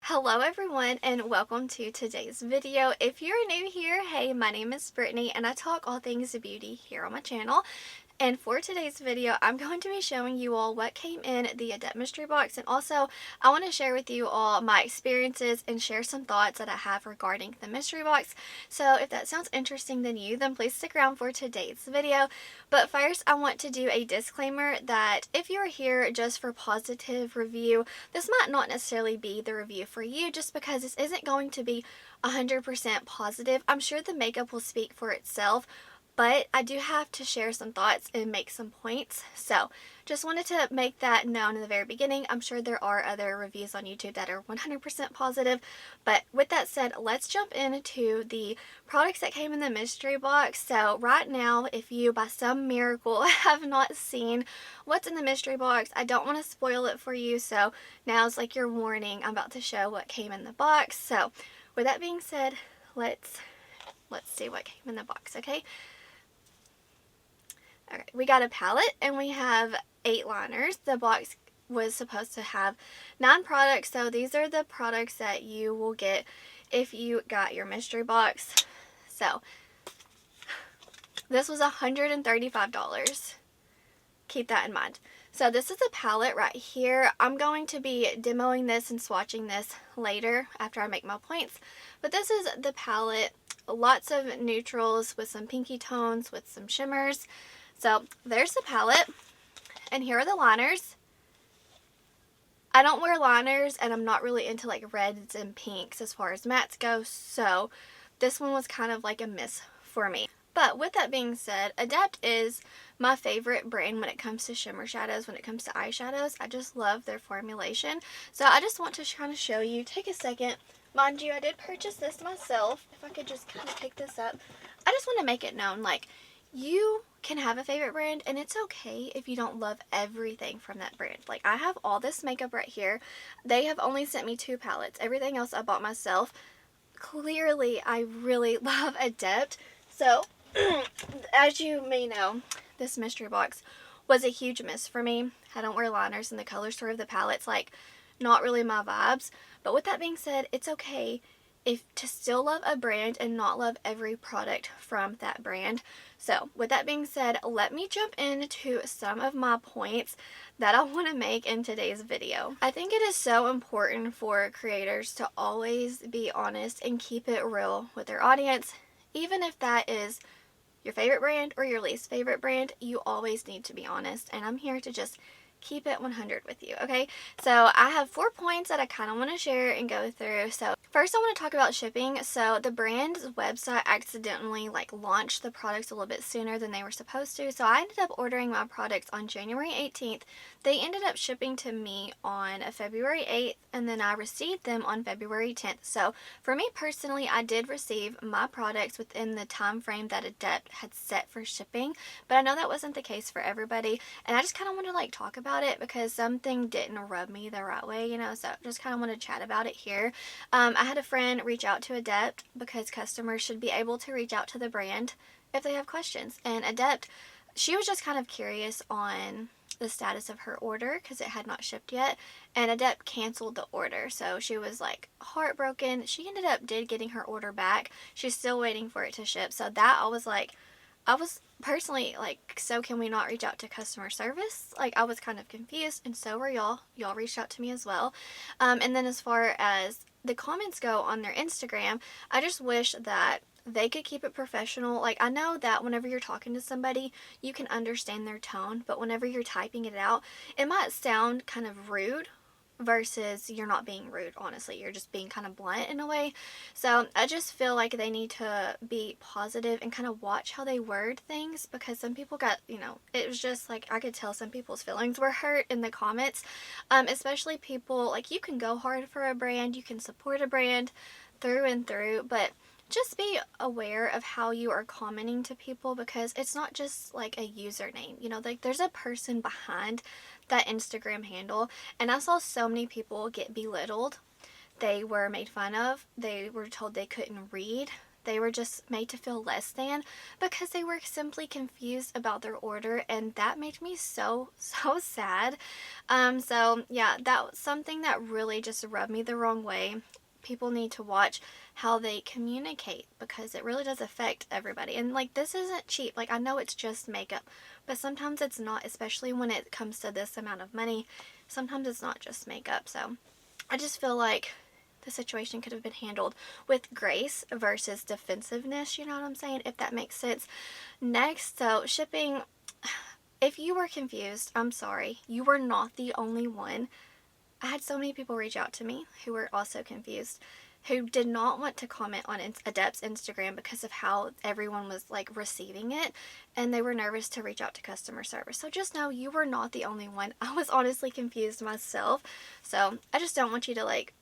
Hello everyone and welcome to today's video. If you're new here, hey, my name is Brittany and I talk all things beauty here on my channel. And for today's video, I'm going to be showing you all what came in the Adept mystery box, and also I want to share with you all my experiences and share some thoughts that I have regarding the mystery box. So if that sounds interesting to you, then please stick around for today's video. But first, I want to do a disclaimer that if you're here just for positive review, this might not necessarily be the review for you, just because this isn't going to be 100% positive. I'm sure the makeup will speak for itself, but I do have to share some thoughts and make some points. So just wanted to make that known in the very beginning. I'm sure there are other reviews on YouTube that are 100% positive. But with that said, let's jump into the products that came in the mystery box. So right now, if you by some miracle have not seen what's in the mystery box, I don't want to spoil it for you. So now's like your warning. I'm about to show what came in the box. So with that being said, let's see what came in the box, okay? Alright, we got a palette and we have 8 liners. The box was supposed to have 9 products, so these are the products that you will get if you got your mystery box. So this was $135. Keep that in mind. So this is a palette right here. I'm going to be demoing this and swatching this later after I make my points. But this is the palette. Lots of neutrals with some pinky tones with some shimmers. So there's the palette, and here are the liners. I don't wear liners, and I'm not really into like reds and pinks as far as mattes go, so this one was kind of like a miss for me. But with that being said, Adept is my favorite brand when it comes to shimmer shadows, when it comes to eyeshadows. I just love their formulation. So I just want to kind of show you, take a second. Mind you, I did purchase this myself. If I could just kind of pick this up. I just want to make it known, like, you can have a favorite brand and it's okay if you don't love everything from that brand. Like, I have all this makeup right here. They have only sent me 2 palettes. Everything else I bought myself. Clearly, I really love Adept. So, as you may know, this mystery box was a huge miss for me. I don't wear liners, and the color story of the palette's like not really my vibes. But with that being said, it's okay if to still love a brand and not love every product from that brand. So with that being said, let me jump into some of my points that I want to make in today's video. I think it is so important for creators to always be honest and keep it real with their audience. Even if that is your favorite brand or your least favorite brand, you always need to be honest, and I'm here to just keep it 100 with you, okay? So I have 4 points that I kind of want to share and go through. So first, I want to talk about shipping. So the brand's website accidentally launched the products a little bit sooner than they were supposed to. So I ended up ordering my products on January 18th. They ended up shipping to me on February 8th, and then I received them on February 10th. So for me personally, I did receive my products within the time frame that Adept had set for shipping, but I know that wasn't the case for everybody, and I just kind of want to talk about it because something didn't rub me the right way, you know, so just kind of want to chat about it here. I had a friend reach out to Adept because customers should be able to reach out to the brand if they have questions, and Adept, she was just kind of curious on the status of her order because it had not shipped yet, and Adept canceled the order, so she was like heartbroken. She ended up getting her order back. She's still waiting for it to ship, so that I was personally like, so can we not reach out to customer service? Like, I was kind of confused, and so were y'all. Y'all reached out to me as well. And then as far as the comments go on their Instagram, I just wish that they could keep it professional. Like, I know that whenever you're talking to somebody, you can understand their tone, but whenever you're typing it out, it might sound kind of rude versus you're not being rude, honestly. You're just being kind of blunt in a way. So I just feel like they need to be positive and kind of watch how they word things, because some people got, you know, it was just like, I could tell some people's feelings were hurt in the comments, especially people, like, you can go hard for a brand, you can support a brand through and through, but just be aware of how you are commenting to people, because it's not just like a username, you know, like there's a person behind that Instagram handle. And I saw so many people get belittled. They were made fun of. They were told they couldn't read. they were just made to feel less than because they were simply confused about their order, and that made me so sad. So yeah, that was something that really just rubbed me the wrong way. People need to watch how they communicate because it really does affect everybody. And like, this isn't cheap. Like, I know it's just makeup, but sometimes it's not, especially when it comes to this amount of money. Sometimes it's not just makeup. So I just feel like the situation could have been handled with grace versus defensiveness, you know what I'm saying, if that makes sense. Next, so shipping, if you were confused, I'm sorry, you were not the only one. I had so many people reach out to me who were also confused, who did not want to comment on Adept's Instagram because of how everyone was like receiving it, and they were nervous to reach out to customer service. So just know you were not the only one. I was honestly confused myself. So I just don't want you to like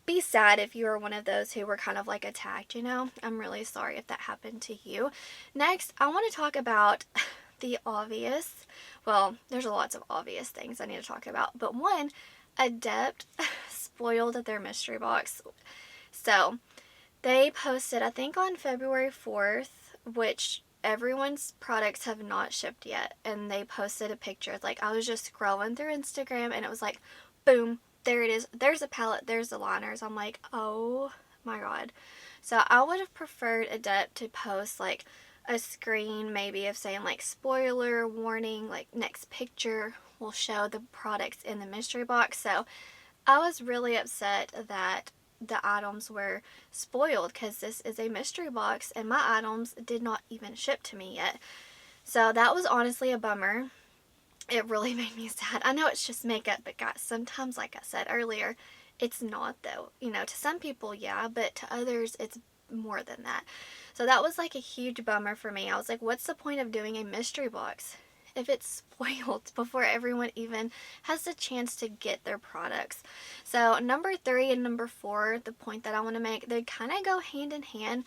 be sad if you were one of those who were kind of like attacked, you know. I'm really sorry if that happened to you. Next, I want to talk about the obvious. Well, there's lots of obvious things I need to talk about, but one, Adept spoiled their mystery box. So they posted, I think on February 4th, which everyone's products have not shipped yet, and they posted a picture. Like, I was just scrolling through Instagram and it was like, boom, there it is. There's a palette, there's the liners. I'm like, oh my god. So I would have preferred Adept to post like a screen maybe of saying like spoiler warning, like next picture will show the products in the mystery box. So I was really upset that the items were spoiled because this is a mystery box and my items did not even ship to me yet. So that was honestly a bummer. It really made me sad. I know it's just makeup, but guys, sometimes, like I said earlier, it's not though. You know, to some people, yeah, but to others, it's more than that. So that was like a huge bummer for me. I was like, what's the point of doing a mystery box if it's spoiled before everyone even has the chance to get their products? So number 3 and number 4, the point that I want to make, they kind of go hand in hand.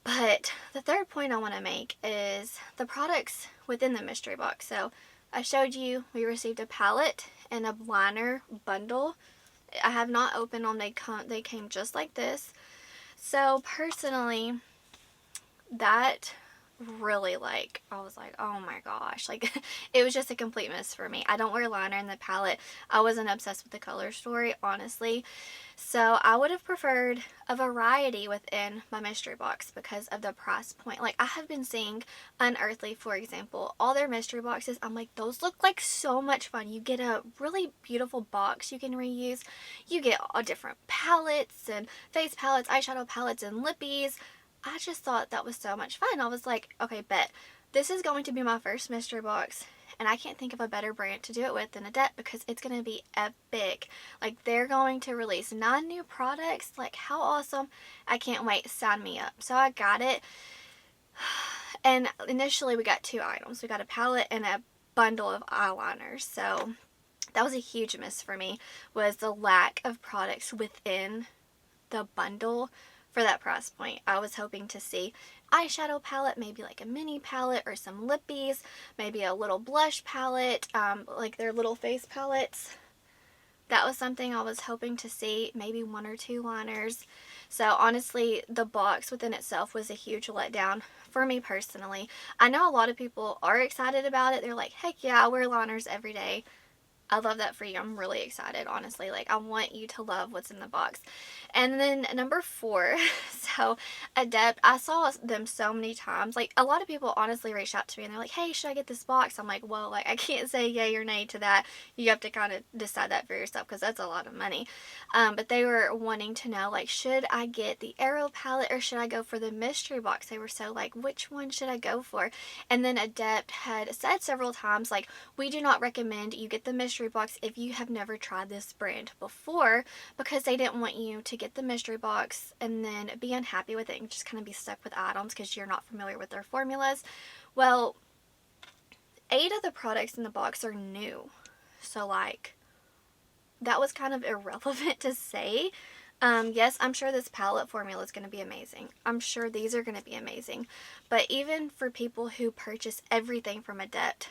But the third point I want to make is the products within the mystery box. So I showed you we received a palette and a liner bundle. I have not opened them. They came just like this. So personally, that really, like, I was like, oh my gosh, like it was just a complete miss for me. I don't wear liner in the palette. I wasn't obsessed with the color story, honestly. So I would have preferred a variety within my mystery box because of the price point. Like, I have been seeing Unearthly, for example, all their mystery boxes. I'm like, those look like so much fun. You get a really beautiful box you can reuse. You get all different palettes and face palettes, eyeshadow palettes, and lippies. I just thought that was so much fun. I was like, okay, bet. This is going to be my first mystery box, and I can't think of a better brand to do it with than Adept because it's going to be epic. Like, they're going to release 9 new products. Like, how awesome. I can't wait. Sign me up. So I got it. And initially we got 2 items. We got a palette and a bundle of eyeliners. So that was a huge miss for me, was the lack of products within the bundle for that price point. I was hoping to see eyeshadow palette, maybe like a mini palette or some lippies, maybe a little blush palette, like their little face palettes. That was something I was hoping to see, maybe 1 or 2 liners. So honestly, the box within itself was a huge letdown for me personally. I know a lot of people are excited about it. They're like, heck yeah, I wear liners every day. I love that for you. I'm really excited, honestly. Like, I want you to love what's in the box. And then number 4, so Adept, I saw them so many times. Like, a lot of people honestly reached out to me and they're like, hey, should I get this box? I'm like, well, like, I can't say yay or nay to that. You have to kind of decide that for yourself because that's a lot of money. But they were wanting to know, like, should I get the Arrow palette or should I go for the mystery box? They were so like, which one should I go for? And then Adept had said several times, like, we do not recommend you get the mystery box if you have never tried this brand before, because they didn't want you to get the mystery box and then be unhappy with it and just kind of be stuck with items because you're not familiar with their formulas. Well, 8 of the products in the box are new, so like that was kind of irrelevant to say. Yes, I'm sure this palette formula is going to be amazing. I'm sure these are going to be amazing. But even for people who purchase everything from Adept,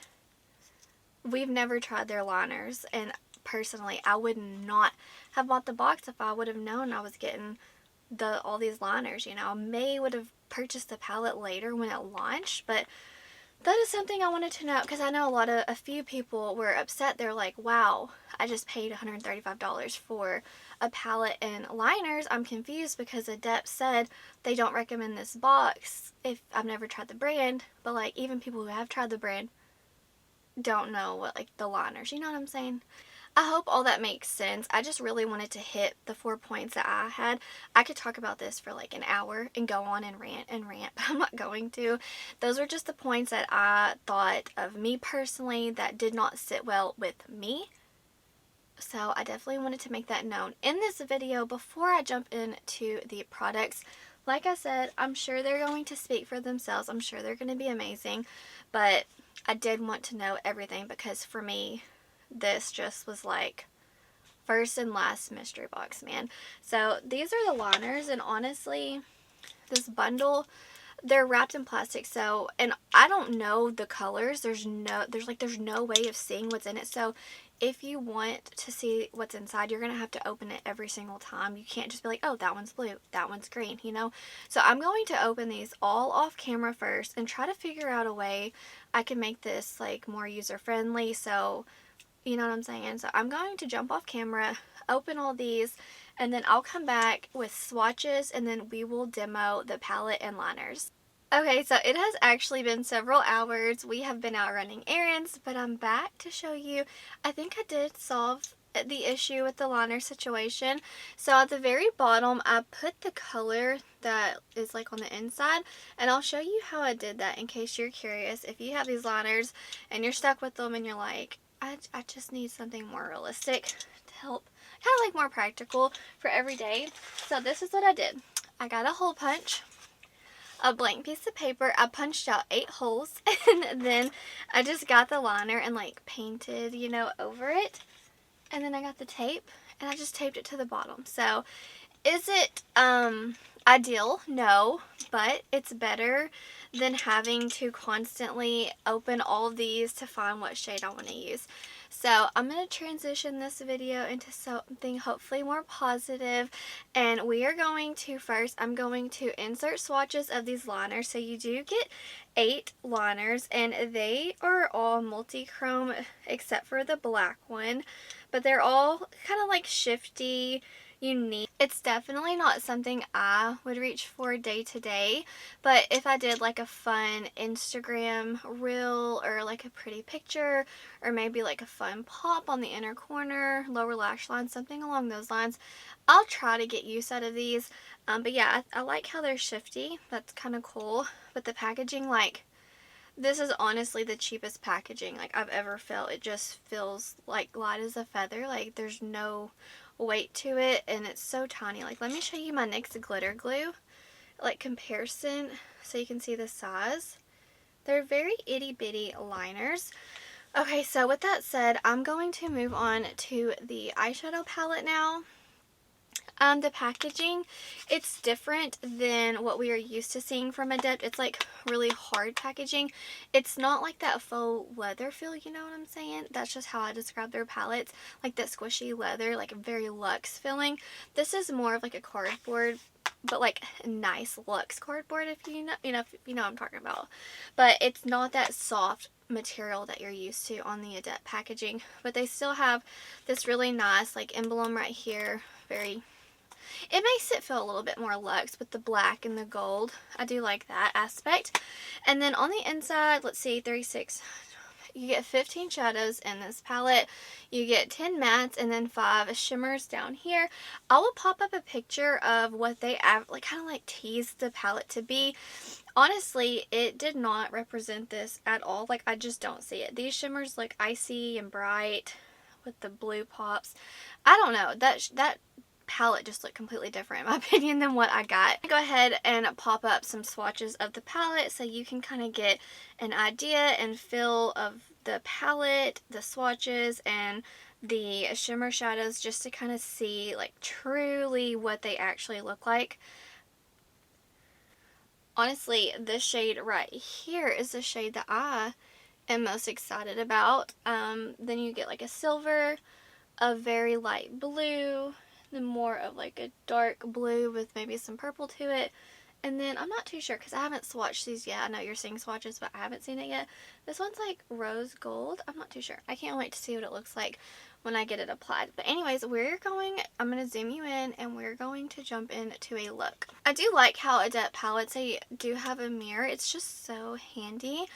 we've never tried their liners, and personally, I would not have bought the box if I would have known I was getting all these liners, you know. I may would have purchased the palette later when it launched, but that is something I wanted to know, because I know a few people were upset. They're like, wow, I just paid $135 for a palette and liners. I'm confused because Adept said they don't recommend this box if I've never tried the brand, but like even people who have tried the brand don't know what like the liners, you know what I'm saying? I hope all that makes sense. I just really wanted to hit the 4 points that I had. I could talk about this for like an hour and go on and rant, but I'm not going to. Those were just the points that I thought of me personally that did not sit well with me. So I definitely wanted to make that known in this video before I jump into the products. Like I said, I'm sure they're going to speak for themselves. I'm sure they're going to be amazing. But I did want to know everything, because for me, this just was like first and last mystery box, man. So these are the liners, and honestly, this bundle, they're wrapped in plastic. So, and I don't know the colors. There's no way of seeing what's in it. So if you want to see what's inside, you're going to have to open it every single time. You can't just be like, oh, that one's blue, that one's green, you know? So I'm going to open these all off camera first and try to figure out a way I can make this like more user friendly. So, you know what I'm saying? So I'm going to jump off camera, open all these, and then I'll come back with swatches, and then we will demo the palette and liners. Okay, so it has actually been several hours. We have been out running errands, but I'm back to show you. I think I did solve the issue with the liner situation. So at the very bottom, I put the color that is like on the inside, and I'll show you how I did that in case you're curious. If you have these liners and you're stuck with them and you're like, I just need something more realistic to help, kind of like more practical for every day. So this is what I did. I got a hole punch, a blank piece of paper. I punched out 8 holes, and then I just got the liner and like painted, you know, over it. And then I got the tape and I just taped it to the bottom. So is it ideal? No, but it's better than having to constantly open all of these to find what shade I want to use. So I'm going to transition this video into something hopefully more positive, and we are going to I'm going to insert swatches of these liners. So you do get 8 liners, and they are all multi-chrome except for the black one, but they're all kind of like shifty, unique. It's definitely not something I would reach for day to day, but if I did like a fun Instagram reel or like a pretty picture, or maybe like a fun pop on the inner corner, lower lash line, something along those lines, I'll try to get use out of these. But yeah, I like how they're shifty. That's kind of cool. But the packaging, like, this is honestly the cheapest packaging like I've ever felt. It just feels like light as a feather. Like there's no weight to it, and it's so tiny. Like, let me show you my NYX glitter glue like comparison so you can see the size. They're very itty bitty liners. Okay, so with that said, I'm going to move on to the eyeshadow palette now. The packaging, it's different than what we are used to seeing from Adept. It's like really hard packaging. It's not like that faux leather feel, you know what I'm saying? That's just how I describe their palettes. Like that squishy leather, like very luxe feeling. This is more of like a cardboard, but like nice luxe cardboard, if you know, if you know what I'm talking about. But it's not that soft material that you're used to on the Adept packaging. But they still have this really nice like emblem right here. It makes it feel a little bit more luxe with the black and the gold. I do like that aspect. And then on the inside, let's see, 36. You get 15 shadows in this palette. You get 10 mattes and then 5 shimmers down here. I will pop up a picture of what they like kind of like teased the palette to be. Honestly, it did not represent this at all. Like, I just don't see it. These shimmers look icy and bright with the blue pops. I don't know. That palette just looked completely different in my opinion than what I got. Go ahead and pop up some swatches of the palette so you can kind of get an idea and feel of the palette, the swatches, and the shimmer shadows, just to kind of see like truly what they actually look like. Honestly, this shade right here is the shade that I am most excited about. Then you get like a silver, a very light blue, then more of like a dark blue with maybe some purple to it. And then I'm not too sure because I haven't swatched these yet. I know you're seeing swatches, but I haven't seen it yet. This one's like rose gold. I'm not too sure. I can't wait to see what it looks like when I get it applied. But anyways, I'm going to zoom you in and we're going to jump into a look. I do like how Adept palettes, they do have a mirror. It's just so handy.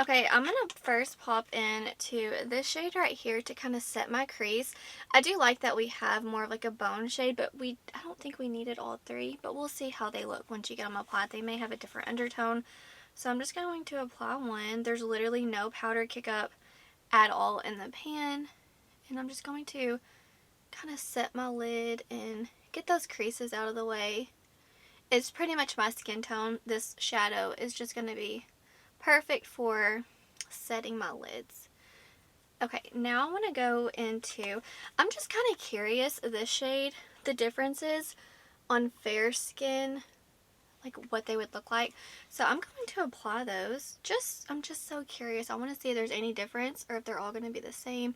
Okay, I'm going to first pop into this shade right here to kind of set my crease. I do like that we have more of like a bone shade, but I don't think we needed all three, but we'll see how they look once you get them applied. They may have a different undertone. So I'm just going to apply one. There's literally no powder kick up at all in the pan. And I'm just going to kind of set my lid and get those creases out of the way. It's pretty much my skin tone. This shadow is just going to be perfect for setting my lids. Okay, now I want to go into, I'm just kind of curious this shade, the differences on fair skin, like what they would look like. So I'm going to apply those. I'm just so curious. I want to see if there's any difference or if they're all going to be the same.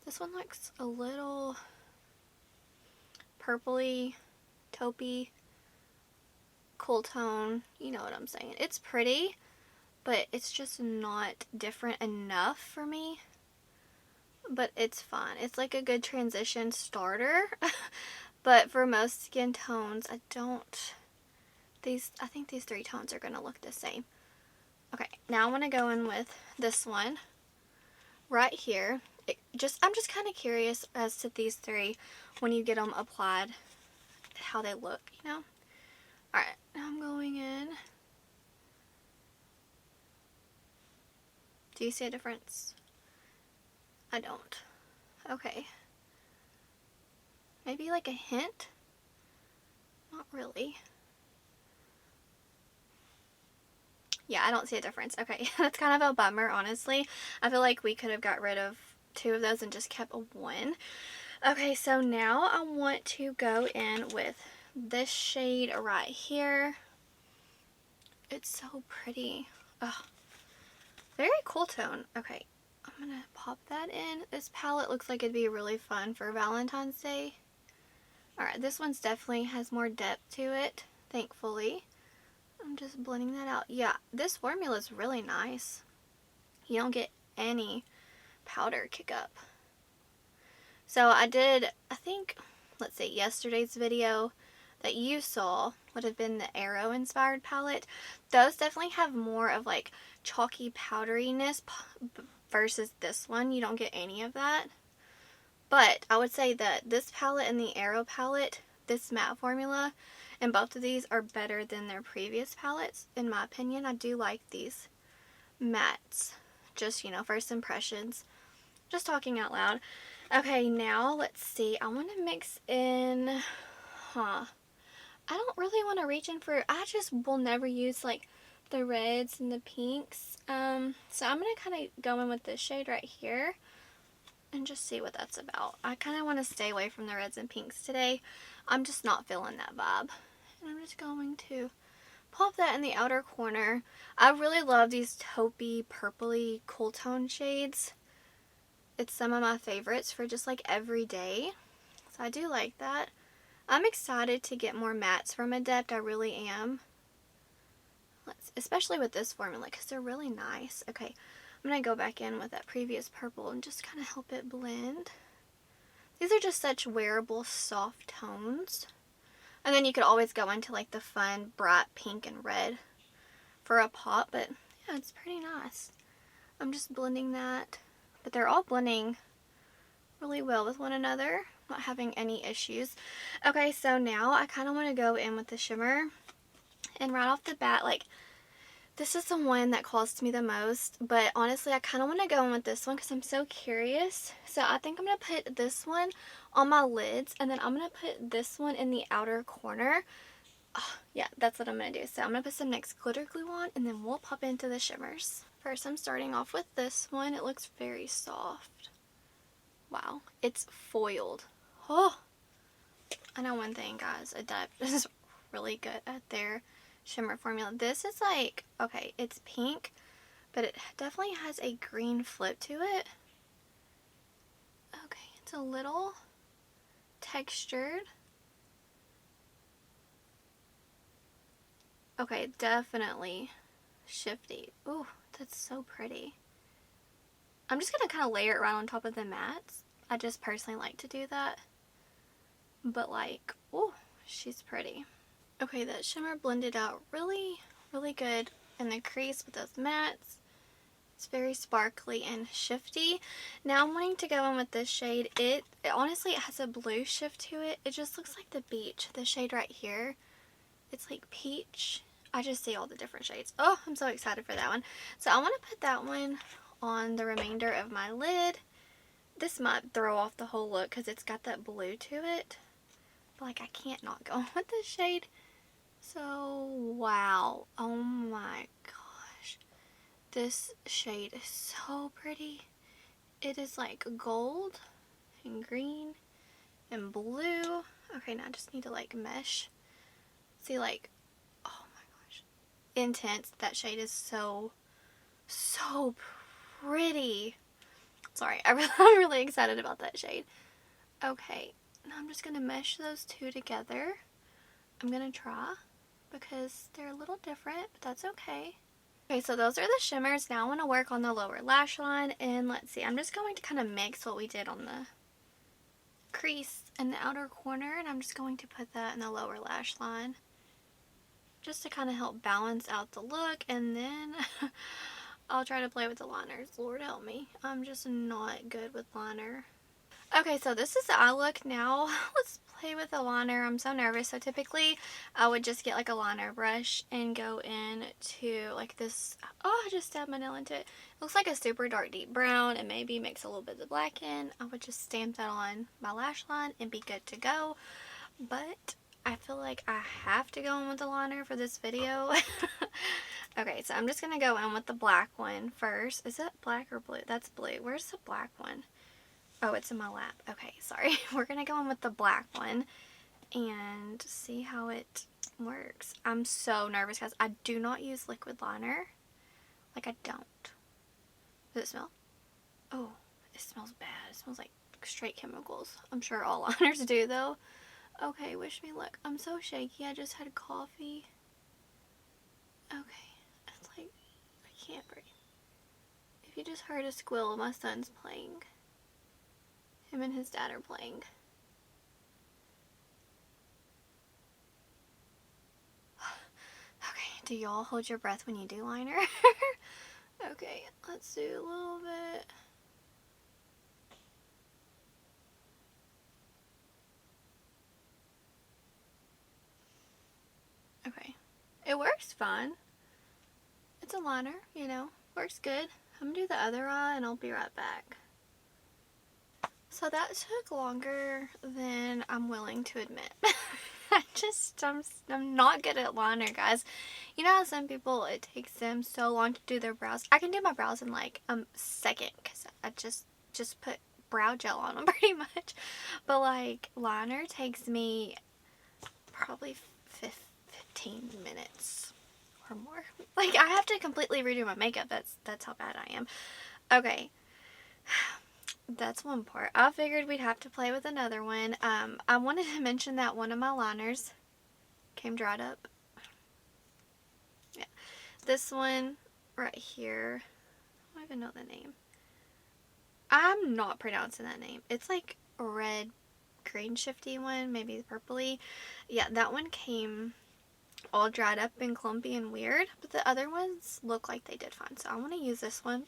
This one looks a little purpley, taupey, cool tone. You know what I'm saying. It's pretty, but it's just not different enough for me. But it's fun. It's like a good transition starter. But for most skin tones, I think these three tones are going to look the same. Okay, now I want to go in with this one right here. I'm just kind of curious as to these three when you get them applied, how they look, you know? Alright, now I'm going in. Do you see a difference? I don't. Okay. Maybe like a hint? Not really. Yeah, I don't see a difference. Okay, that's kind of a bummer, honestly. I feel like we could have got rid of two of those and just kept one. Okay, so now I want to go in with this shade right here. It's so pretty. Ugh. Very cool tone. Okay, I'm gonna pop that in. This palette looks like it'd be really fun for Valentine's Day. Alright, this one's definitely has more depth to it, thankfully. I'm just blending that out. Yeah, this formula is really nice. You don't get any powder kick up. So I think, let's see, yesterday's video that you saw would have been the Arrow inspired palette. Those definitely have more of like chalky powderiness versus this one. You don't get any of that. But I would say that this palette and the Arrow palette, this matte formula, and both of these are better than their previous palettes, in my opinion. I do like these mattes. Just, you know, first impressions. Just talking out loud. Okay, now let's see. I want to mix in, I don't really want to reach in for, I just will never use like the reds and the pinks. So I'm going to kind of go in with this shade right here and just see what that's about. I kind of want to stay away from the reds and pinks today. I'm just not feeling that vibe. And I'm just going to pop that in the outer corner. I really love these taupey, purpley, cool tone shades. It's some of my favorites for just like every day. So I do like that. I'm excited to get more mattes from Adept. I really am. Especially with this formula because they're really nice. Okay, I'm going to go back in with that previous purple and just kind of help it blend. These are just such wearable, soft tones. And then you could always go into like the fun, bright pink and red for a pop. But yeah, it's pretty nice. I'm just blending that. But they're all blending really well with one another. Not having any issues. Okay, so now I kind of want to go in with the shimmer. And right off the bat, like, this is the one that calls to me the most. But honestly, I kind of want to go in with this one because I'm so curious. So I think I'm going to put this one on my lids. And then I'm going to put this one in the outer corner. Oh, yeah, that's what I'm going to do. So I'm going to put some NYX glitter glue on. And then we'll pop into the shimmers. First, I'm starting off with this one. It looks very soft. Wow, it's foiled. Oh, I know one thing, guys. Adept is really good at their shimmer formula. This is like, okay, it's pink, but it definitely has a green flip to it. Okay, it's a little textured. Okay, definitely shifty. Ooh, that's so pretty. I'm just going to kind of layer it right on top of the mattes. I just personally like to do that. But like, ooh, she's pretty. Okay, that shimmer blended out really, really good in the crease with those mattes. It's very sparkly and shifty. Now I'm wanting to go in with this shade. It honestly, it has a blue shift to it. It just looks like the beach. The shade right here, it's like peach. I just see all the different shades. Oh, I'm so excited for that one. So I want to put that one on the remainder of my lid. This might throw off the whole look because it's got that blue to it. But like, I can't not go with this shade. So, wow. Oh my gosh. This shade is so pretty. It is like gold and green and blue. Okay, now I just need to like mesh. See, like, oh my gosh. Intense. That shade is so, so pretty. Sorry, I'm really excited about that shade. Okay, now I'm just going to mesh those two together. I'm going to try because they're a little different, but that's okay. Okay, so those are the shimmers. Now I want to work on the lower lash line, and let's see, I'm just going to kind of mix what we did on the crease in the outer corner, and I'm just going to put that in the lower lash line just to kind of help balance out the look, and then I'll try to play with the liners. Lord help me. I'm just not good with liner. Okay, so this is the eye look now. Let's play with the liner. I'm so nervous. So typically I would just get like a liner brush and go in to like this. Oh, I just stabbed my nail into it. It looks like a super dark deep brown and maybe mix a little bit of the black in. I would just stamp that on my lash line and be good to go. But I feel like I have to go in with the liner for this video. Okay, so I'm just going to go in with the black one first. Is that black or blue? That's blue. Where's the black one? Oh, it's in my lap. Okay, sorry. We're going to go in with the black one and see how it works. I'm so nervous because I do not use liquid liner. Like, I don't. Does it smell? Oh, it smells bad. It smells like straight chemicals. I'm sure all liners do, though. Okay, wish me luck. I'm so shaky. I just had coffee. Okay. It's like, I can't breathe. If you just heard a squeal, my son's playing. Him and his dad are playing. Okay, do y'all hold your breath when you do liner? Okay, let's do a little bit. Okay, it works fine. It's a liner, you know, works good. I'm gonna do the other eye and I'll be right back. So that took longer than I'm willing to admit. I'm not good at liner, guys. You know how some people, it takes them so long to do their brows? I can do my brows in like a second because I just put brow gel on them pretty much. But like liner takes me probably 15 minutes or more. Like I have to completely redo my makeup. That's how bad I am. Okay. That's one part. I figured we'd have to play with another one. I wanted to mention that one of my liners came dried up. Yeah. This one right here. I don't even know the name. I'm not pronouncing that name. It's like a red, green shifty one. Maybe purpley. Yeah, that one came all dried up and clumpy and weird. But the other ones look like they did fine. So I want to use this one.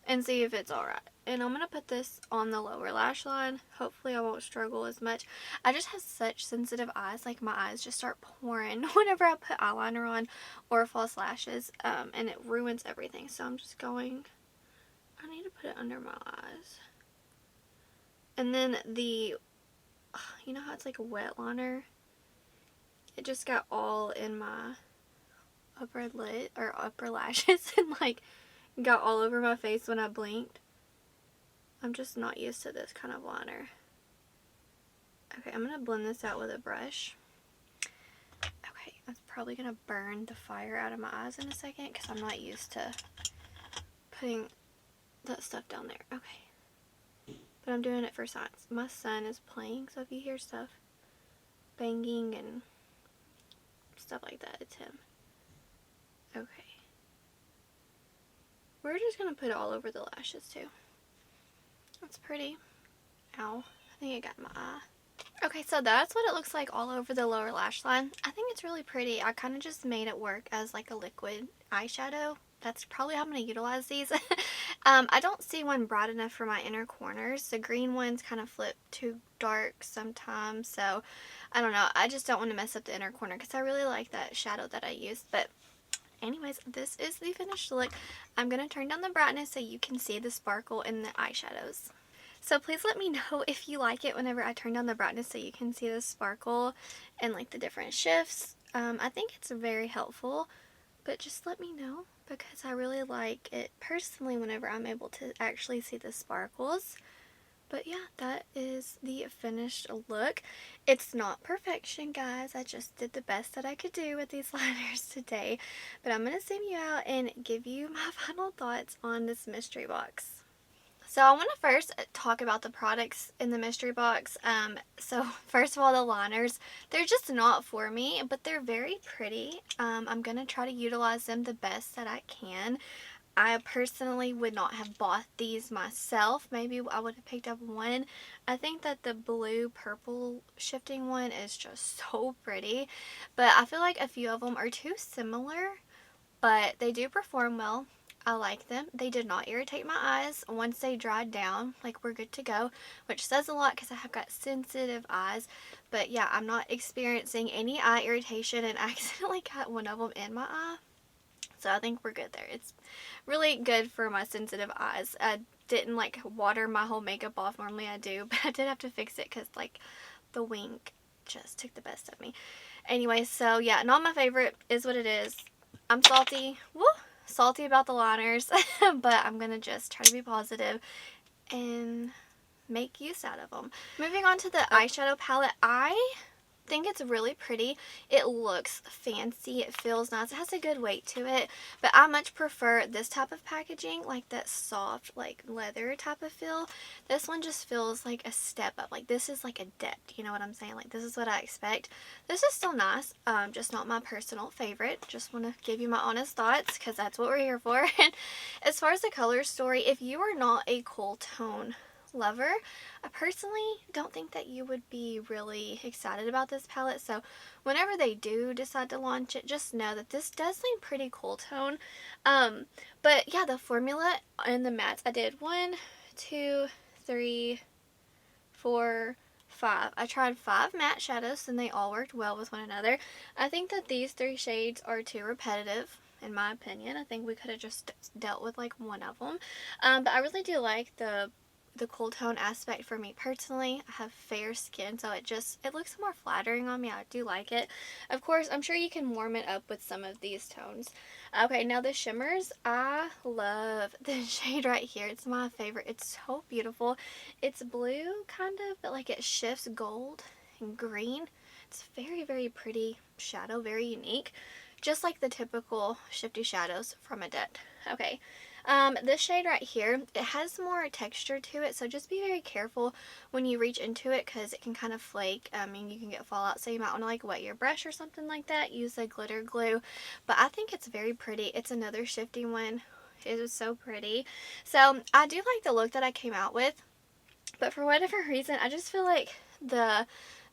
And see if it's alright. And I'm going to put this on the lower lash line. Hopefully I won't struggle as much. I just have such sensitive eyes. Like my eyes just start pouring whenever I put eyeliner on or false lashes. And it ruins everything. So I'm just going, I need to put it under my eyes. And then the, you know how it's like a wet liner? It just got all in my upper lid or upper lashes and like got all over my face when I blinked. I'm just not used to this kind of liner. Okay, I'm going to blend this out with a brush. Okay, that's probably going to burn the fire out of my eyes in a second because I'm not used to putting that stuff down there. Okay. But I'm doing it for science. My son is playing, so if you hear stuff banging and stuff like that, it's him. Okay. We're just going to put it all over the lashes too. That's pretty. Ow. I think it got in my eye. Okay, so that's what it looks like all over the lower lash line. I think it's really pretty. I kind of just made it work as like a liquid eyeshadow. That's probably how I'm going to utilize these. I don't see one bright enough for my inner corners. The green ones kind of flip too dark sometimes. So, I don't know. I just don't want to mess up the inner corner because I really like that shadow that I used. But anyways, this is the finished look. I'm going to turn down the brightness so you can see the sparkle in the eyeshadows. So please let me know if you like it whenever I turn down the brightness so you can see the sparkle and like the different shifts. I think it's very helpful, but just let me know because I really like it personally whenever I'm able to actually see the sparkles. But yeah, that is the finished look. It's not perfection, guys. I just did the best that I could do with these liners today. But I'm going to zoom you out and give you my final thoughts on this mystery box. So I want to first talk about the products in the mystery box. So first of all, the liners, they're just not for me, but they're very pretty. I'm going to try to utilize them the best that I can. I personally would not have bought these myself. Maybe I would have picked up one. I think that the blue purple shifting one is just so pretty, but I feel like a few of them are too similar, but they do perform well. I like them. They did not irritate my eyes. Once they dried down, like, we're good to go, which says a lot because I have got sensitive eyes. But yeah, I'm not experiencing any eye irritation and I accidentally got one of them in my eye. So I think we're good there. It's really good for my sensitive eyes. I didn't like water my whole makeup off. Normally I do, but I did have to fix it because like the wink just took the best of me. Anyway, so yeah, not my favorite is what it is. I'm salty. Woo! Salty about the liners, but I'm going to just try to be positive and make use out of them. Moving on to the eyeshadow palette, I think it's really pretty. It looks fancy. It feels nice. It has a good weight to it, but I much prefer this type of packaging, like that soft, like leather type of feel. This one just feels like a step up. Like this is like Adept, you know what I'm saying? Like this is what I expect. This is still nice, just not my personal favorite. Just want to give you my honest thoughts because that's what we're here for. And as far as the color story, if you are not a cool tone lover, I personally don't think that you would be really excited about this palette. So whenever they do decide to launch it, just know that this does seem pretty cool tone. But yeah, the formula and the mattes, I did 1, 2, 3, 4, 5. I tried 5 matte shadows and they all worked well with one another. I think that these 3 shades are too repetitive in my opinion. I think we could have just dealt with like one of them. But I really do like the cool tone aspect for me personally. I have fair skin, so it looks more flattering on me. I do like it. Of course, I'm sure you can warm it up with some of these tones. Okay, now the shimmers. I love the shade right here. It's my favorite. It's so beautiful. It's blue, kind of, but like it shifts gold and green. It's very, very pretty shadow, very unique. Just like the typical shifty shadows from Adept. Okay. This shade right here, it has more texture to it, so just be very careful when you reach into it because it can kind of flake. I mean, you can get fallout, so you might want to like wet your brush or something like that. Use a glitter glue, but I think it's very pretty. It's another shifty one. It is so pretty. So I do like the look that I came out with, but for whatever reason, I just feel like the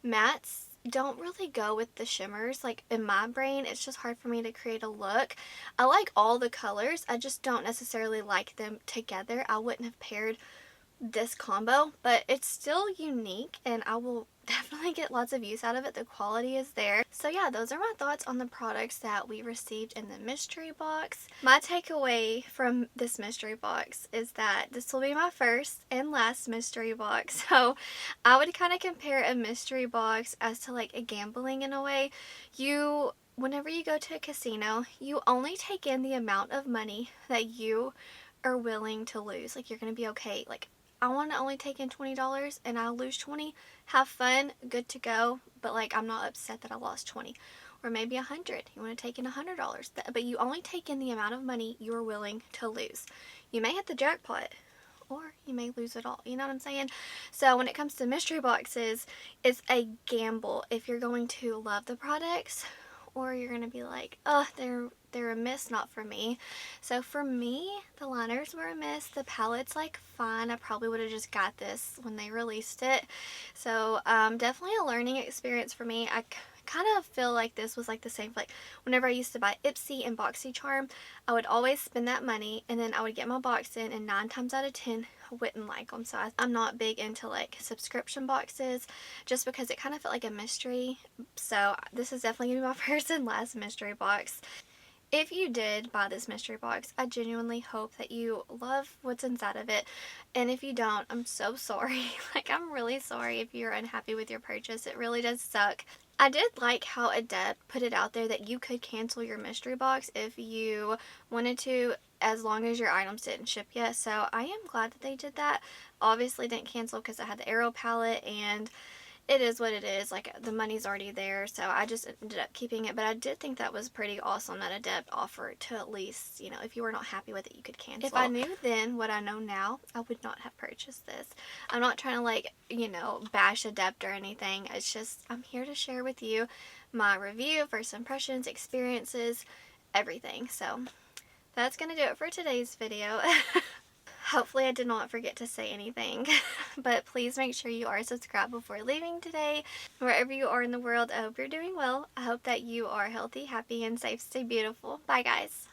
mattes don't really go with the shimmers. Like in my brain, it's just hard for me to create a look. I like all the colors. I just don't necessarily like them together. I wouldn't have paired this combo, but it's still unique and I will definitely get lots of use out of it. The quality is there. So yeah, those are my thoughts on the products that we received in the mystery box. My takeaway from this mystery box is that this will be my first and last mystery box. So I would kind of compare a mystery box as to like a gambling in a way. Whenever you go to a casino, you only take in the amount of money that you are willing to lose. Like you're going to be okay. Like I want to only take in $20 and I'll lose 20. Have fun, good to go, but like I'm not upset that I lost 20. Or maybe 100. You want to take in $100, but you only take in the amount of money you're willing to lose. You may hit the jackpot or you may lose it all. You know what I'm saying? So when it comes to mystery boxes, it's a gamble if you're going to love the products or you're going to be like, oh, they're a miss, not for me. So for me, the liners were a miss. The palette's like fine. I probably would have just got this when they released it. So definitely a learning experience for me. I kind of feel like this was like the same, like whenever I used to buy Ipsy and BoxyCharm, I would always spend that money and then I would get my box in, and 9 times out of 10 I wouldn't like them. So I'm not big into like subscription boxes just because it kind of felt like a mystery. So this is definitely gonna be my first and last mystery box. If you did buy this mystery box, I genuinely hope that you love what's inside of it. And if you don't, I'm so sorry. Like, I'm really sorry if you're unhappy with your purchase. It really does suck. I did like how Adept put it out there that you could cancel your mystery box if you wanted to, as long as your items didn't ship yet. So I am glad that they did that. Obviously didn't cancel because I had the Arrow palette, and it is what it is. Like, the money's already there, so I just ended up keeping it. But I did think that was pretty awesome that Adept offered to at least, you know, if you were not happy with it, you could cancel. If I knew then what I know now, I would not have purchased this. I'm not trying to, like, you know, bash Adept or anything. It's just, I'm here to share with you my review, first impressions, experiences, everything. So that's going to do it for today's video. Hopefully I did not forget to say anything, but please make sure you are subscribed before leaving today. Wherever you are in the world, I hope you're doing well. I hope that you are healthy, happy, and safe. Stay beautiful. Bye, guys.